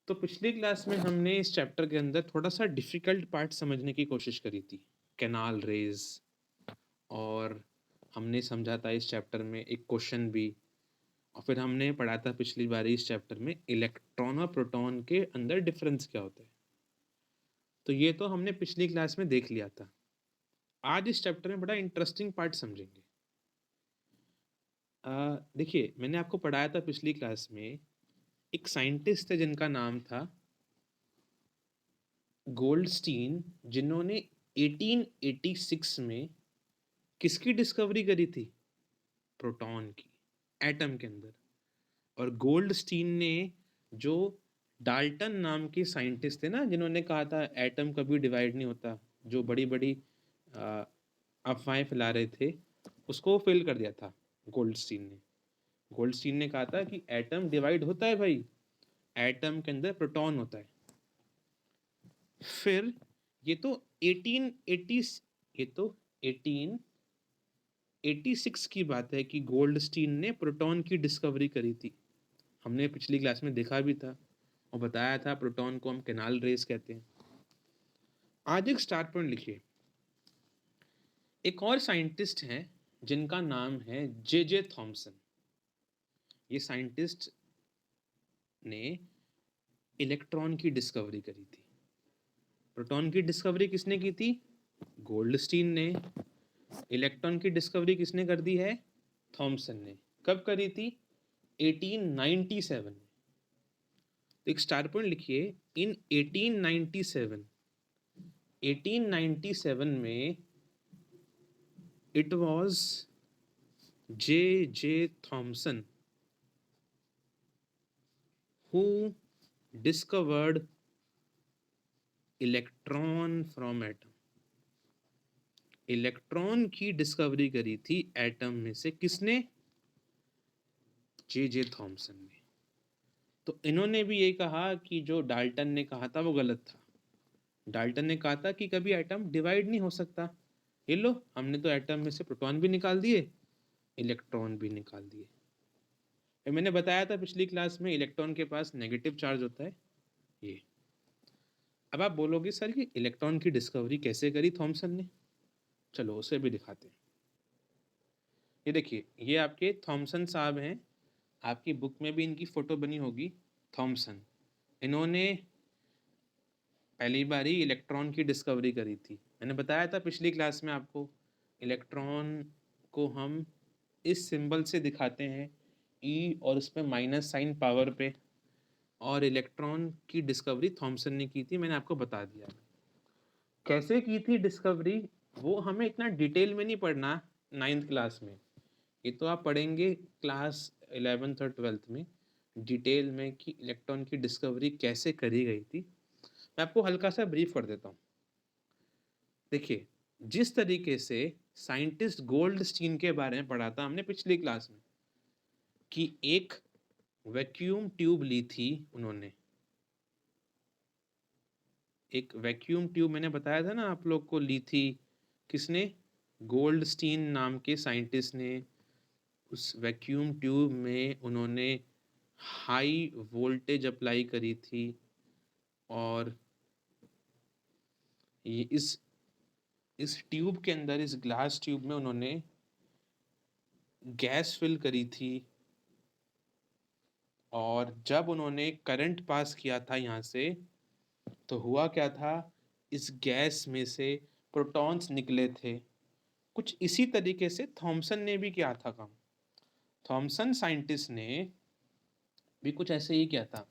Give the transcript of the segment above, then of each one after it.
तो पिछली क्लास में हमने इस चैप्टर के अंदर थोड़ा सा डिफिकल्ट पार्ट समझने की कोशिश करी थी, कैनाल रेज। और हमने समझा था इस चैप्टर में एक क्वेश्चन भी, और फिर हमने पढ़ा था पिछली बार इस चैप्टर में इलेक्ट्रॉन और प्रोटॉन के अंदर डिफरेंस क्या होता है। तो ये तो हमने पिछली क्लास में देख लिया था। आज इस चैप्टर में बड़ा इंटरेस्टिंग पार्ट समझेंगे। देखिए, मैंने आपको पढ़ाया था पिछली क्लास में, एक साइंटिस्ट थे जिनका नाम था गोल्डस्टीन, जिन्होंने 1886 में किसकी डिस्कवरी करी थी? प्रोटॉन की, एटम के अंदर। और गोल्डस्टीन ने, जो डाल्टन नाम के साइंटिस्ट थे ना, जिन्होंने कहा था एटम कभी डिवाइड नहीं होता, जो बड़ी बड़ी अफवाहें फैला रहे थे, उसको फेल कर दिया था गोल्डस्टीन ने। गोल्डस्टीन ने कहा था कि एटम डिवाइड होता है भाई, एटम के अंदर प्रोटॉन होता है। फिर ये तो 1880 ये तो 1886 की बात है कि गोल्डस्टीन ने प्रोटॉन की डिस्कवरी करी थी। हमने पिछली क्लास में देखा भी था और बताया था प्रोटॉन को हम कैनाल रेस कहते हैं। आज एक स्टार पॉइंट लिखिए। एक और साइंटिस्ट हैं जिनका नाम है जे जे थॉमसन। ये साइंटिस्ट ने इलेक्ट्रॉन की डिस्कवरी करी थी। प्रोटॉन की डिस्कवरी किसने की थी? गोल्डस्टीन ने। इलेक्ट्रॉन की डिस्कवरी किसने कर दी है? थॉमसन ने। कब करी थी? 1897 में। तो एक स्टार पॉइंट लिखिए, इन 1897 में it was J J Thomson who discovered electron from atom. Electron की डिस्कवरी करी थी एटम में से किसने? जे जे थॉमसन ने। तो इन्होंने भी यही कहा कि जो डाल्टन ने कहा था वो गलत था। डाल्टन ने कहा था कि कभी एटम डिवाइड नहीं हो सकता। ये लो, हमने तो एटम में से प्रोटॉन भी निकाल दिए, इलेक्ट्रॉन भी निकाल दिए। फिर मैंने बताया था पिछली क्लास में, इलेक्ट्रॉन के पास नेगेटिव चार्ज होता है ये। अब आप बोलोगे सर कि इलेक्ट्रॉन की डिस्कवरी कैसे करी थॉमसन ने? चलो उसे भी दिखाते हैं। ये देखिए, ये आपके थॉमसन साहब हैं। आपकी बुक में भी इनकी फोटो बनी होगी, थॉमसन। इन्होंने पहली बार ही इलेक्ट्रॉन की डिस्कवरी करी थी। मैंने बताया था पिछली क्लास में आपको, इलेक्ट्रॉन को हम इस सिंबल से दिखाते हैं, ई, और उसमें माइनस साइन पावर पे। और इलेक्ट्रॉन की डिस्कवरी थॉमसन ने की थी, मैंने आपको बता दिया। कैसे की थी डिस्कवरी वो हमें इतना डिटेल में नहीं पढ़ना 9th क्लास में। ये तो आप पढ़ेंगे क्लास 11th और 12th में डिटेल में कि इलेक्ट्रॉन की डिस्कवरी कैसे करी गई थी। मैं आपको हल्का सा ब्रीफ कर देता हूँ। देखिए, जिस तरीके से साइंटिस्ट गोल्डस्टीन के बारे में पढ़ा था हमने पिछली क्लास में, कि एक वैक्यूम ट्यूब ली थी उन्होंने। एक वैक्यूम ट्यूब मैंने बताया था ना आप लोग को, ली थी किसने? गोल्डस्टीन नाम के साइंटिस्ट ने। उस वैक्यूम ट्यूब में उन्होंने हाई वोल्टेज अप्लाई करी थी, और ये इस ट्यूब के अंदर, इस ग्लास ट्यूब में उन्होंने गैस फिल करी थी। और जब उन्होंने करंट पास किया था यहाँ से, तो हुआ क्या था? इस गैस में से प्रोटॉन्स निकले थे। कुछ इसी तरीके से थॉमसन ने भी किया था काम। थॉमसन साइंटिस्ट ने भी कुछ ऐसे ही किया था।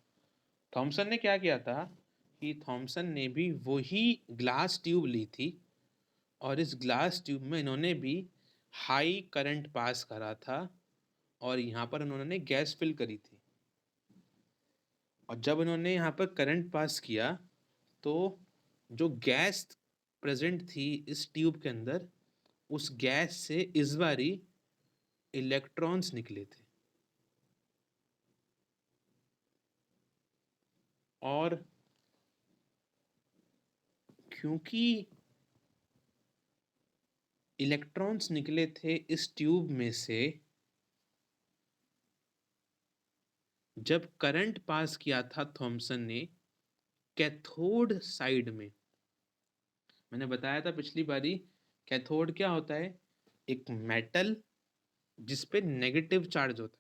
थॉमसन ने क्या किया था कि थॉमसन ने भी वही ग्लास ट्यूब ली थी, और इस ग्लास ट्यूब में इन्होंने भी हाई करंट पास करा था, और यहाँ पर उन्होंने गैस फिल करी थी। और जब उन्होंने यहाँ पर करंट पास किया, तो जो गैस प्रेजेंट थी इस ट्यूब के अंदर, उस गैस से इस बारी इलेक्ट्रॉन्स निकले थे। और क्योंकि इलेक्ट्रॉन्स निकले थे इस ट्यूब में से, जब करंट पास किया था थॉमसन ने कैथोड साइड में, मैंने बताया था पिछली बारी, कैथोड क्या होता है? एक मेटल जिस पे नेगेटिव चार्ज होता है।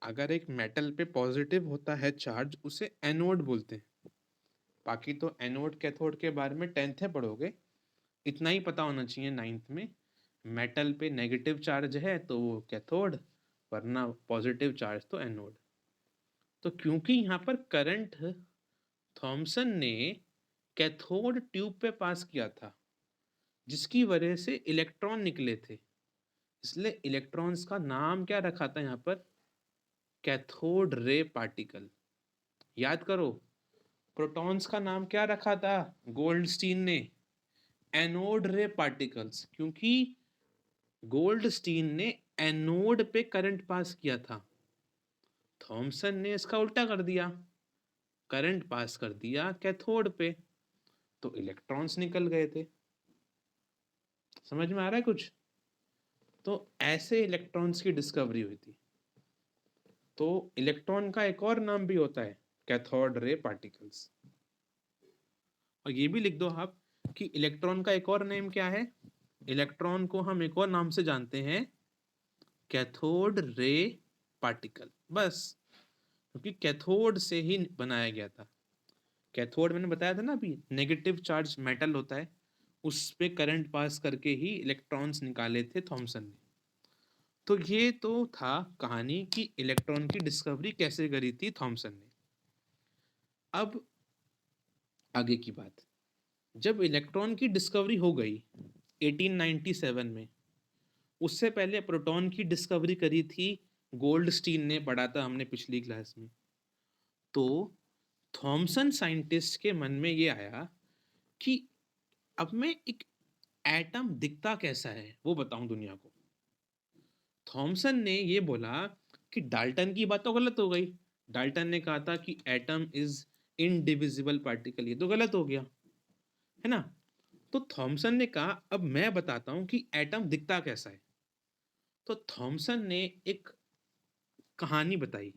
अगर एक मेटल पे पॉजिटिव होता है चार्ज, उसे एनोड बोलते हैं। बाकी तो एनोड कैथोड के बारे में 10th में पढ़ोगे, इतना ही पता होना चाहिए 9th में। मेटल पे नेगेटिव चार्ज है तो वो कैथोड, वरना पॉजिटिव चार्ज तो एनोड। तो क्योंकि यहाँ पर करंट थॉमसन ने कैथोड ट्यूब पे पास किया था, जिसकी वजह से इलेक्ट्रॉन निकले थे, इसलिए इलेक्ट्रॉन्स का नाम क्या रखा था यहाँ पर? Cathode ray particle. याद करो, प्रोटॉन्स का नाम क्या रखा था गोल्डस्टीन ने? एनोड रे पार्टिकल्स, क्योंकि गोल्डस्टीन ने एनोड पे करंट पास किया था, थॉमसन ने इसका उल्टा कर दिया, करंट पास कर दिया कैथोड पे, तो इलेक्ट्रॉन्स निकल गए थे। समझ में आ रहा है कुछ? तो ऐसे इलेक्ट्रॉन्स की डिस्कवरी हुई थी। तो इलेक्ट्रॉन का एक और नाम भी होता है कैथोड रे पार्टिकल्स। और ये भी लिख दो आप कि इलेक्ट्रॉन का एक और नेम क्या है? इलेक्ट्रॉन को हम एक और नाम से जानते हैं, कैथोड रे पार्टिकल। बस, क्योंकि कैथोड से ही बनाया गया था। कैथोड मैंने बताया था ना अभी, नेगेटिव चार्ज मेटल होता है, उस पे करंट पास करके ही इलेक्ट्रॉन्स निकाले थे थॉमसन ने। तो ये तो था कहानी कि इलेक्ट्रॉन की डिस्कवरी कैसे करी थी थॉमसन ने। अब आगे की बात, जब इलेक्ट्रॉन की डिस्कवरी हो गई 1897 में, उससे पहले प्रोटॉन की डिस्कवरी करी थी गोल्डस्टीन ने, पढ़ा था हमने पिछली क्लास में। तो थॉमसन साइंटिस्ट के मन में ये आया कि अब मैं एक एटम दिखता कैसा है वो बताऊं दुनिया को। थॉमसन ने ये बोला कि डाल्टन की बात तो गलत हो गई, डाल्टन ने कहा था कि एटम इज इनडिविजिबल पार्टिकल, ये तो गलत हो गया है ना। तो थॉमसन ने कहा अब मैं बताता हूं कि एटम दिखता कैसा है। तो थॉमसन ने एक कहानी बताई,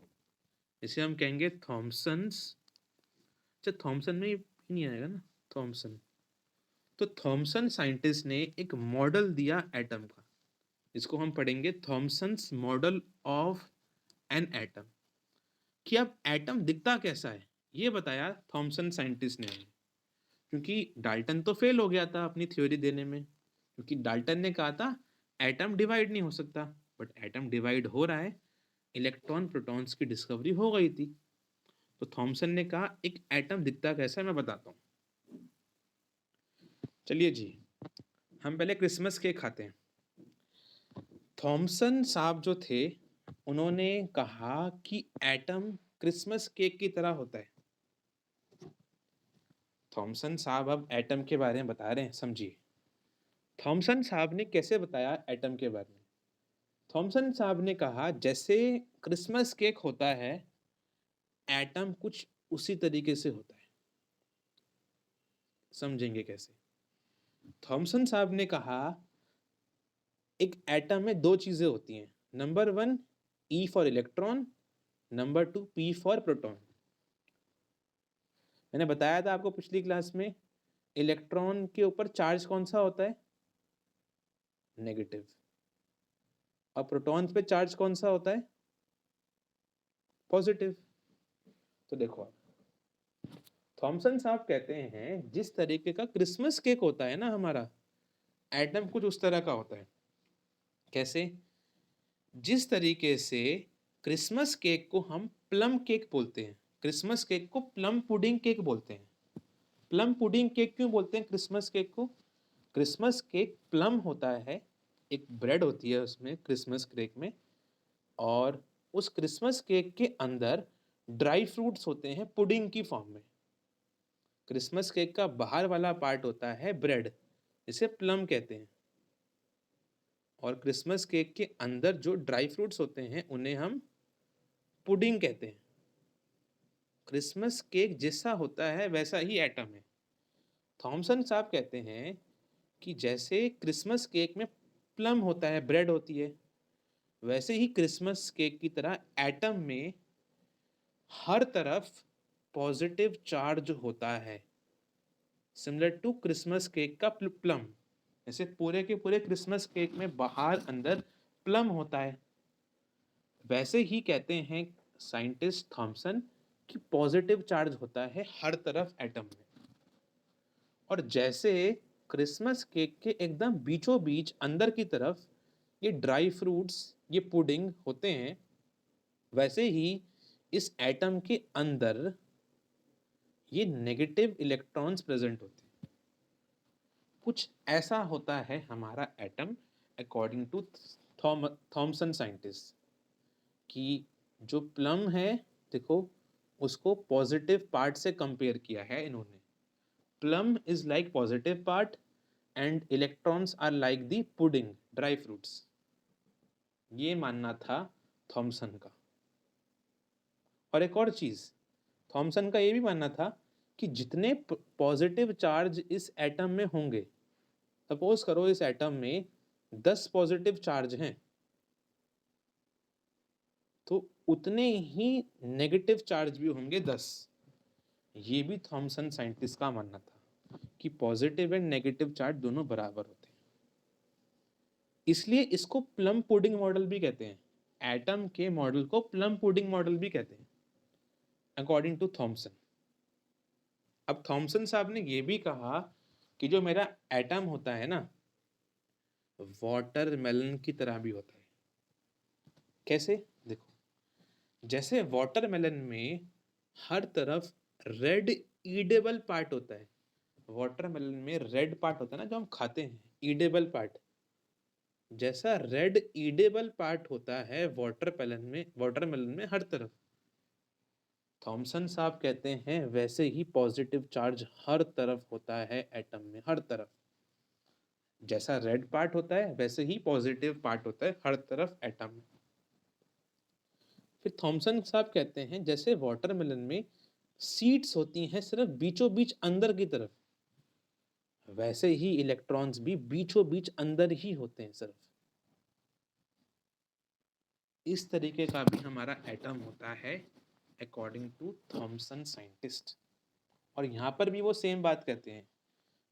इसे हम कहेंगे थॉमसन्स, अच्छा थॉमसन में ही नहीं आएगा ना थॉमसन। तो थॉमसन साइंटिस्ट ने एक मॉडल दिया एटम का, इसको हम पढ़ेंगे Thomson's model of an atom. कि अब एटम दिखता कैसा है ये बताया थॉमसन साइंटिस्ट ने हमें, क्योंकि डाल्टन तो फेल हो गया था अपनी थ्योरी देने में, क्योंकि डाल्टन ने कहा था एटम डिवाइड नहीं हो सकता, बट एटम डिवाइड हो रहा है, इलेक्ट्रॉन प्रोटॉन्स की डिस्कवरी हो गई थी। तो थॉमसन ने कहा एक एटम दिखता कैसा है मैं बताता हूँ। चलिए जी, हम पहले क्रिसमस केक खाते हैं। थॉमसन साहब जो थे, उन्होंने कहा कि एटम क्रिसमस केक की तरह होता है। थॉमसन साहब अब एटम के बारे में बता रहे हैं, समझिए। थॉमसन साहब ने कैसे बताया एटम के बारे में? थॉमसन साहब ने कहा जैसे क्रिसमस केक होता है, एटम कुछ उसी तरीके से होता है। समझेंगे कैसे? थॉमसन साहब ने कहा एक एटम में दो चीजें होती हैं, number 1 E for electron, number 2 P for proton. मैंने बताया था आपको पिछली क्लास में, इलेक्ट्रॉन के ऊपर चार्ज कौन सा होता है? नेगेटिव। और प्रोटॉन्स पे चार्ज कौन सा होता है? पॉजिटिव। तो देखो आप, थॉमसन साहब कहते हैं जिस तरीके का क्रिसमस केक होता है ना हमारा, एटम कुछ उस तरह का होता है। कैसे? जिस तरीके से क्रिसमस केक को हम प्लम केक बोलते हैं, क्रिसमस केक को प्लम पुडिंग केक बोलते हैं। प्लम पुडिंग केक क्यों बोलते हैं क्रिसमस केक को? क्रिसमस केक प्लम होता है, एक ब्रेड होती है उसमें क्रिसमस केक में, और उस क्रिसमस केक के अंदर ड्राई फ्रूट्स होते हैं पुडिंग की फॉर्म में। क्रिसमस केक का बाहर वाला पार्ट होता है ब्रेड, इसे प्लम कहते हैं, और क्रिसमस केक के अंदर जो ड्राई फ्रूट्स होते हैं उन्हें हम पुडिंग कहते हैं। क्रिसमस केक जैसा होता है वैसा ही एटम है। थॉमसन साहब कहते हैं कि जैसे क्रिसमस केक में प्लम होता है, ब्रेड होती है, वैसे ही क्रिसमस केक की तरह एटम में हर तरफ पॉजिटिव चार्ज होता है, सिमिलर टू क्रिसमस केक का प्लम। जैसे पूरे के पूरे क्रिसमस केक में बाहर अंदर प्लम होता है, वैसे ही कहते हैं साइंटिस्ट थॉमसन कि पॉजिटिव चार्ज होता है हर तरफ एटम में। और जैसे क्रिसमस केक के एकदम बीचों बीच अंदर की तरफ ये ड्राई फ्रूट्स, ये पुडिंग होते हैं, वैसे ही इस एटम के अंदर ये नेगेटिव इलेक्ट्रॉन्स प्रेजेंट होते हैं। कुछ ऐसा होता है हमारा atom, according to Thomson scientist, कि जो प्लम है, देखो उसको पॉजिटिव पार्ट से कंपेयर किया है इन्होंने। Plum is like positive part and electrons are like the pudding, dry fruits. ये मानना था थॉमसन का। और एक और चीज, थॉमसन का ये भी मानना था कि जितने पॉजिटिव चार्ज इस एटम में होंगे, सपोज करो इस एटम में 10 पॉजिटिव चार्ज हैं, तो उतने ही नेगेटिव चार्ज भी होंगे 10। ये भी थॉमसन साइंटिस्ट का मानना था कि पॉजिटिव एंड नेगेटिव चार्ज दोनों बराबर होते हैं। इसलिए इसको प्लम पुडिंग मॉडल भी कहते हैं। एटम के मॉडल को प्लम पुडिंग मॉडल भी कहते हैं, अकॉर्डिंग टू थॉमसन। अब थॉमसन साहब ने यह भी कहा कि जो मेरा एटम होता है ना, वाटरमेलन की तरह भी होता है। कैसे? देखो, जैसे वाटरमेलन में हर तरफ रेड ईडेबल पार्ट होता है, वाटरमेलन में रेड पार्ट होता है ना जो हम खाते हैं, ईडेबल पार्ट, जैसा रेड ईडेबल पार्ट होता है वाटरमेलन में हर तरफ, थॉमसन साहब कहते हैं वैसे ही पॉजिटिव चार्ज हर तरफ होता है एटम में, हर तरफ। जैसा रेड पार्ट होता है वैसे ही पॉजिटिव पार्ट होता है हर तरफ एटम में। फिर थॉमसन साहब कहते हैं जैसे वाटरमेलन में सीड्स होती हैं सिर्फ बीचों बीच अंदर की तरफ, वैसे ही इलेक्ट्रॉन्स भी बीचों बीच अंदर ही होते हैं सिर्फ। इस तरीके का भी हमारा एटम होता है अकॉर्डिंग टू थॉमसन साइंटिस्ट। और यहाँ पर भी वो सेम बात कहते हैं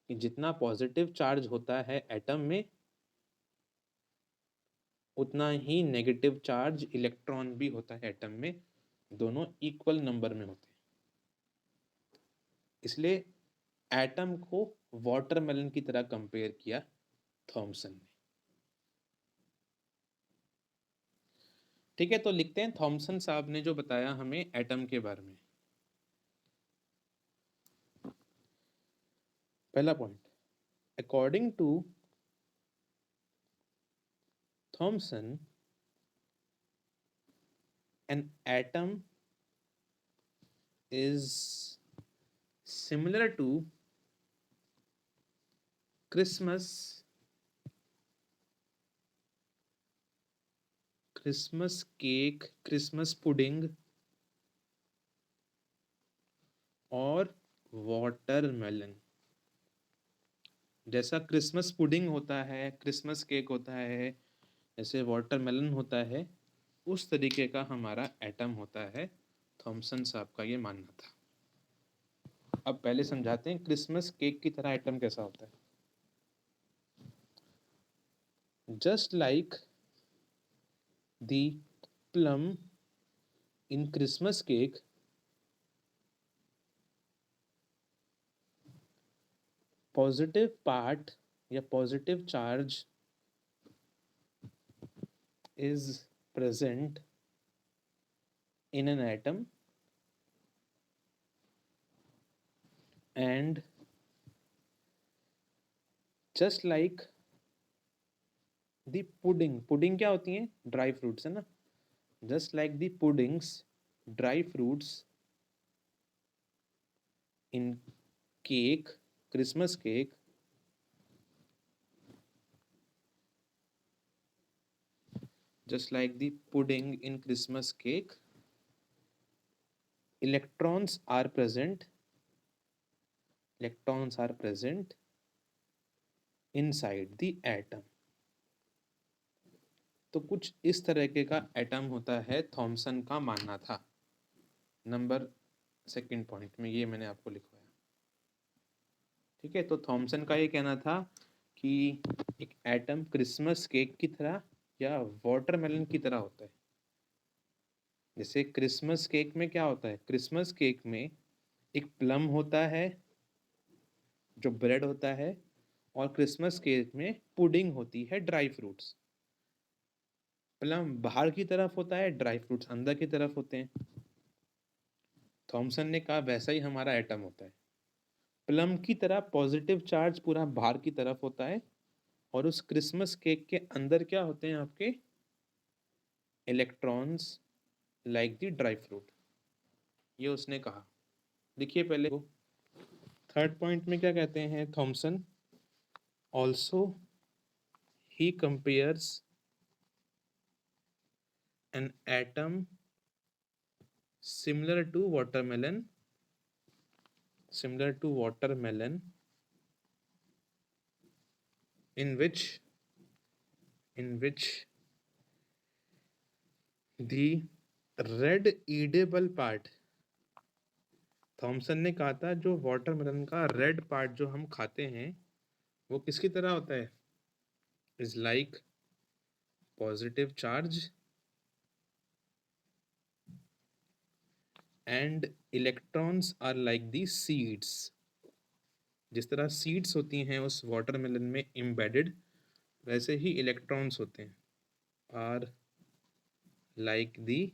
कि जितना पॉजिटिव चार्ज होता है एटम में, उतना ही नेगेटिव चार्ज इलेक्ट्रॉन भी होता है एटम में, दोनों इक्वल नंबर में होते हैं। इसलिए एटम को वाटरमेलन की तरह कंपेयर किया थॉमसन ने। ठीक है, तो लिखते हैं थॉमसन साहब ने जो बताया हमें एटम के बारे में। पहला point, according to Thomson an atom is similar to Christmas cake, Christmas pudding और वाटरमेलन। जैसा क्रिसमस पुडिंग होता है, क्रिसमस केक होता है, जैसे वाटरमेलन होता है, उस तरीके का हमारा एटम होता है। थॉमसन साहब का ये मानना था। अब पहले समझाते हैं क्रिसमस केक की तरह एटम कैसा होता है। Just like the plum in Christmas cake, positive part या positive charge is present in an atom and just like the pudding क्या होती है? ड्राई फ्रूट्स है ना। just like the puddings, dry fruits in cake, Christmas cake, just like the pudding in Christmas cake, electrons are present inside the atom. तो कुछ इस तरीके का एटम होता है, थॉमसन का मानना था। नंबर सेकंड पॉइंट में ये मैंने आपको लिखवाया। ठीक है, तो थॉमसन का ये कहना था कि एक एटम क्रिसमस केक की तरह या वाटरमेलन की तरह होता है। जैसे क्रिसमस केक में क्या होता है, क्रिसमस केक में एक प्लम होता है जो ब्रेड होता है, और क्रिसमस केक में पुडिंग होती है, ड्राई फ्रूट्स। प्लम बाहर की तरफ होता है, ड्राई फ्रूट्स अंदर की तरफ होते हैं। थॉमसन ने कहा वैसा ही हमारा एटम होता है, प्लम की तरह पॉजिटिव चार्ज पूरा बाहर की तरफ होता है, और उस क्रिसमस केक के अंदर क्या होते हैं आपके electrons, like the dry fruit. ये उसने कहा। देखिए पहले थर्ड पॉइंट में क्या कहते हैं Thomson, also he compares an atom similar to watermelon in which the red edible part, थॉमसन ने कहा था जो वाटरमेलन का रेड पार्ट जो हम खाते हैं वो किसकी तरह होता है, is like positive charge and electrons are like the seeds. जिस तरह सीड्स होती हैं उस वाटरमेलन में एम्बेडेड, वैसे ही इलेक्ट्रॉन्स होते हैं, are like the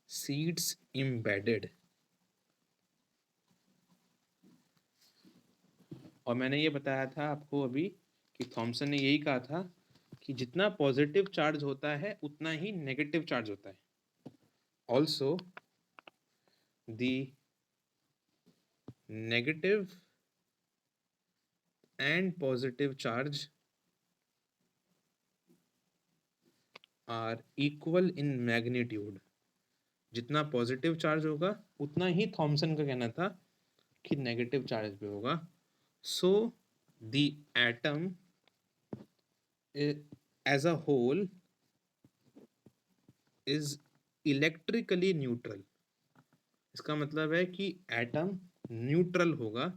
seeds embedded. और मैंने ये बताया था आपको अभी कि थॉमसन ने यही कहा था कि जितना पॉजिटिव चार्ज होता है उतना ही नेगेटिव चार्ज होता है। Also the negative and positive charge are equal in magnitude. जितना पॉजिटिव चार्ज होगा उतना ही थॉमसन का कहना था कि नेगेटिव चार्ज भी होगा। So the atom as a whole is electrically neutral. इसका मतलब है कि एटम न्यूट्रल होगा।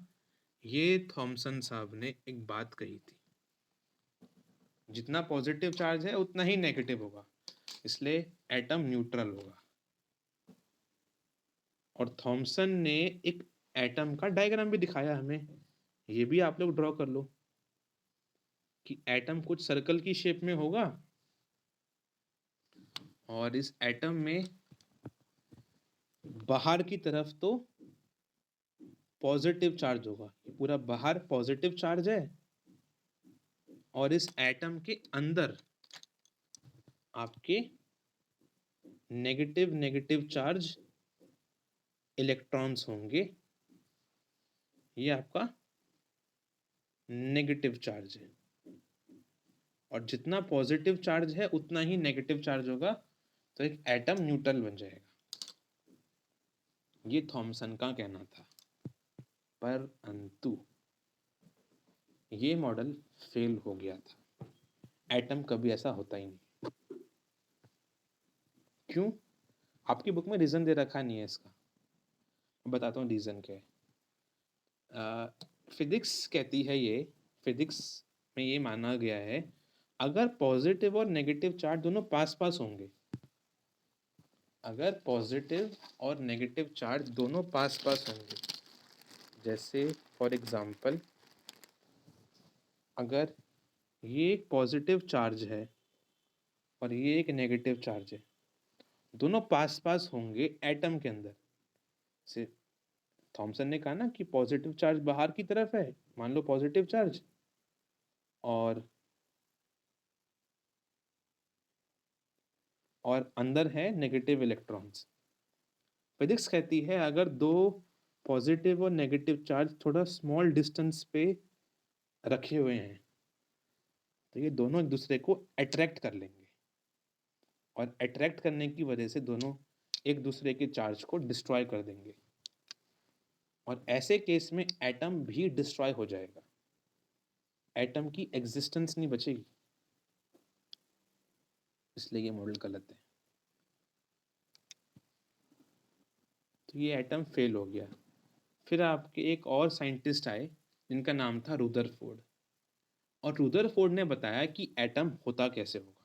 ये थॉमसन साहब ने एक बात कही थी, जितना पॉजिटिव चार्ज है उतना ही नेगेटिव होगा, इसलिए एटम न्यूट्रल होगा। और थॉमसन ने एक एटम का डायग्राम भी दिखाया हमें, ये भी आप लोग ड्रॉ कर लो कि एटम कुछ सर्कल की शेप में होगा, और इस एटम में बाहर की तरफ तो पॉजिटिव चार्ज होगा, ये पूरा बाहर पॉजिटिव चार्ज है, और इस एटम के अंदर आपके नेगेटिव चार्ज इलेक्ट्रॉन्स होंगे। ये आपका नेगेटिव चार्ज है, और जितना पॉजिटिव चार्ज है उतना ही नेगेटिव चार्ज होगा, तो एक एटम न्यूट्रल बन जाएगा। ये थॉमसन का कहना था, पर अंतु ये मॉडल फेल हो गया था। एटम कभी ऐसा होता ही नहीं। क्यों? आपकी बुक में रीजन दे रखा नहीं है इसका, बताता हूँ रीजन क्या है। फिजिक्स कहती है, ये फिजिक्स में ये माना गया है, अगर पॉजिटिव और नेगेटिव चार्ज दोनों पास पास होंगे, अगर पॉजिटिव और नेगेटिव चार्ज दोनों पास पास होंगे, जैसे फॉर एग्जांपल अगर ये एक पॉजिटिव चार्ज है और ये एक नेगेटिव चार्ज है, दोनों पास पास होंगे एटम के अंदर से। थॉमसन ने कहा ना कि पॉजिटिव चार्ज बाहर की तरफ है, मान लो पॉजिटिव चार्ज, और अंदर है नेगेटिव इलेक्ट्रॉन्स। फिजिक्स कहती है अगर दो पॉजिटिव और नेगेटिव चार्ज थोड़ा स्मॉल डिस्टेंस पे रखे हुए हैं तो ये दोनों एक दूसरे को अट्रैक्ट कर लेंगे, और अट्रैक्ट करने की वजह से दोनों एक दूसरे के चार्ज को डिस्ट्रॉय कर देंगे, और ऐसे केस में एटम भी डिस्ट्रॉय हो जाएगा, एटम की एग्जिस्टेंस नहीं बचेगी। इसलिए ये मॉडल गलत है। तो ये एटम फेल हो गया। फिर आपके एक और साइंटिस्ट आए जिनका नाम था रुदरफोर्ड, और रुदरफोर्ड ने बताया कि एटम होता कैसे होगा।